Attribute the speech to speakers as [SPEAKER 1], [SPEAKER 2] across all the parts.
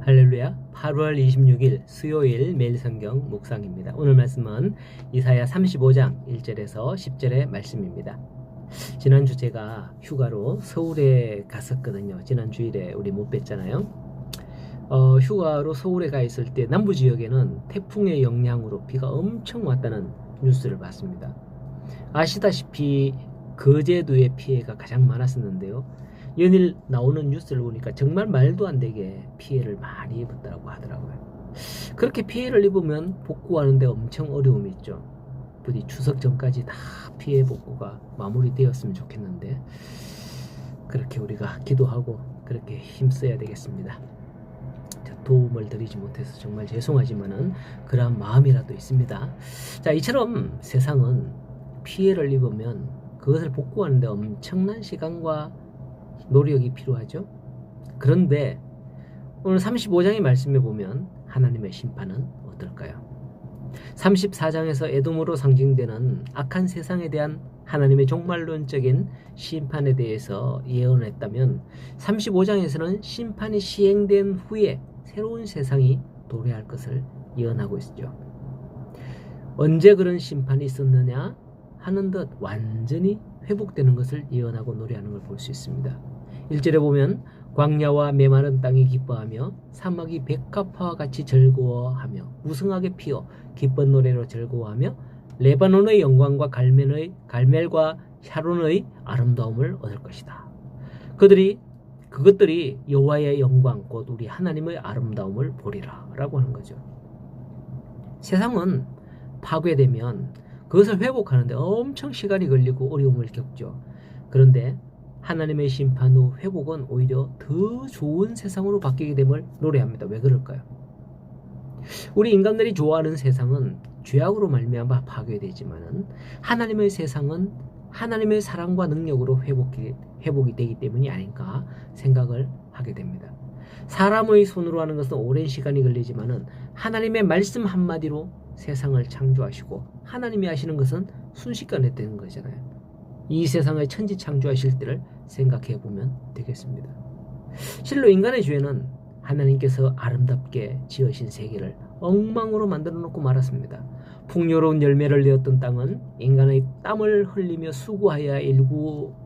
[SPEAKER 1] 할렐루야. 8월 26일 수요일 매일 성경 묵상입니다. 오늘 말씀은 이사야 35장 1절에서 10절의 말씀입니다. 지난주 제가 휴가로 서울에 갔었거든요. 지난 주일에 우리 못 뵀잖아요. 휴가로 서울에 가 있을 때 남부 지역에는 태풍의 영향으로 비가 엄청 왔다는 뉴스를 봤습니다. 아시다시피 거제도의 피해가 가장 많았었는데요. 연일 나오는 뉴스를 보니까 정말 말도 안 되게 피해를 많이 입었다고 하더라고요. 그렇게 피해를 입으면 복구하는데 엄청 어려움이 있죠. 부디 추석 전까지 다 피해 복구가 마무리되었으면 좋겠는데 그렇게 우리가 기도하고 그렇게 힘써야 되겠습니다. 도움을 드리지 못해서 정말 죄송하지만은 그러한 마음이라도 있습니다. 자, 이처럼 세상은 피해를 입으면 그것을 복구하는데 엄청난 시간과 노력이 필요하죠. 그런데 오늘 35장의 말씀에 보면 하나님의 심판은 어떨까요? 34장에서 에돔으로 상징되는 악한 세상에 대한 하나님의 종말론적인 심판에 대해서 예언했다면 35장에서는 심판이 시행된 후에 새로운 세상이 도래할 것을 예언하고 있죠. 언제 그런 심판이 있었느냐 하는 듯 완전히 회복되는 것을 예언하고 노래하는 걸 볼 수 있습니다. 1절에 보면 광야와 메마른 땅이 기뻐하며 사막이 백합화와 같이 즐거워하며 무성하게 피어 기쁜 노래로 즐거워하며 레바논의 영광과 갈멜과 샤론의 아름다움을 얻을 것이다. 그것들이 여호와의 영광 곧 우리 하나님의 아름다움을 보리라 라고 하는 거죠. 세상은 파괴되면 그것을 회복하는데 엄청 시간이 걸리고 어려움을 겪죠. 그런데 하나님의 심판 후 회복은 오히려 더 좋은 세상으로 바뀌게 됨을 노래합니다. 왜 그럴까요? 우리 인간들이 좋아하는 세상은 죄악으로 말미암아 파괴되지만은 하나님의 세상은 하나님의 사랑과 능력으로 회복이 되기 때문이 아닌가 생각을 하게 됩니다. 사람의 손으로 하는 것은 오랜 시간이 걸리지만은 하나님의 말씀 한마디로 세상을 창조하시고 하나님이 하시는 것은 순식간에 되는 거잖아요. 이 세상의 천지 창조하실 때를 생각해 보면 되겠습니다. 실로 인간의 죄는 하나님께서 아름답게 지으신 세계를 엉망으로 만들어 놓고 말았습니다. 풍요로운 열매를 내었던 땅은 인간의 땀을 흘리며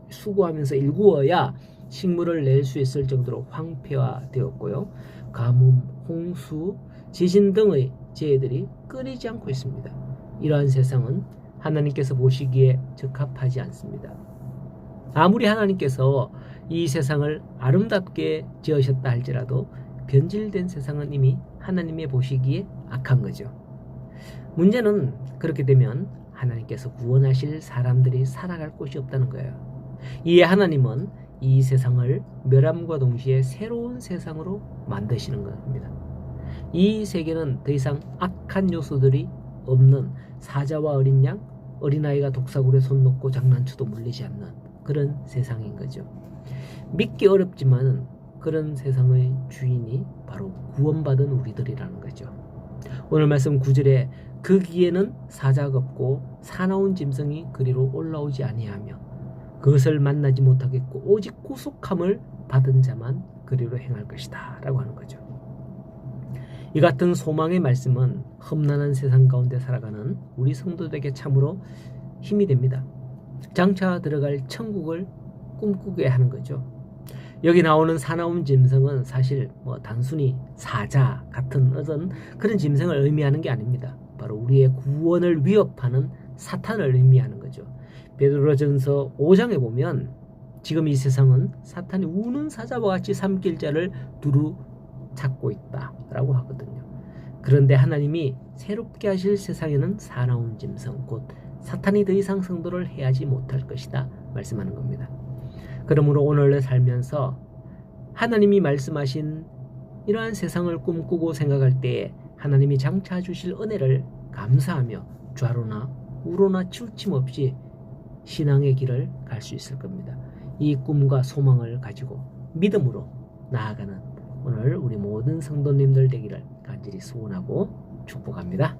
[SPEAKER 1] 수고하면서 일구어야 식물을 낼 수 있을 정도로 황폐화되었고요. 가뭄, 홍수, 지진 등의 재해들이 끊이지 않고 있습니다. 이러한 세상은 하나님께서 보시기에 적합하지 않습니다. 아무리 하나님께서 이 세상을 아름답게 지으셨다 할지라도 변질된 세상은 이미 하나님의 보시기에 악한 거죠. 문제는 그렇게 되면 하나님께서 구원하실 사람들이 살아갈 곳이 없다는 거예요. 이에 하나님은 이 세상을 멸함과 동시에 새로운 세상으로 만드시는 겁니다. 이 세계는 더 이상 악한 요소들이 없는 사자와 어린 양, 어린아이가 독사굴에 손 놓고 장난쳐도 물리지 않는 그런 세상인 거죠. 믿기 어렵지만 그런 세상의 주인이 바로 구원받은 우리들이라는 거죠. 오늘 말씀 9절에 그 기에는 사자가 없고 사나운 짐승이 그리로 올라오지 아니하며 그것을 만나지 못하겠고 오직 구속함을 받은 자만 그리로 행할 것이다 라고 하는 거죠. 이 같은 소망의 말씀은 험난한 세상 가운데 살아가는 우리 성도들에게 참으로 힘이 됩니다. 장차 들어갈 천국을 꿈꾸게 하는 거죠. 여기 나오는 사나운 짐승은 사실 단순히 사자 같은 어떤 그런 짐승을 의미하는 게 아닙니다. 바로 우리의 구원을 위협하는 사탄을 의미하는 거죠. 베드로전서 5장에 보면 지금 이 세상은 사탄이 우는 사자와 같이 삼킬 자를 두루 찾고 있다라고 하거든요. 그런데 하나님이 새롭게 하실 세상에는 사나운 짐승 곧 사탄이 더 이상 성도를 해하지 못할 것이다 말씀하는 겁니다. 그러므로 오늘을 살면서 하나님이 말씀하신 이러한 세상을 꿈꾸고 생각할 때에 하나님이 장차 주실 은혜를 감사하며 좌로나 우로나 치우침 없이 신앙의 길을 갈 수 있을 겁니다. 이 꿈과 소망을 가지고 믿음으로 나아가는 오늘 우리 모든 성도님들 되기를 간절히 소원하고 축복합니다.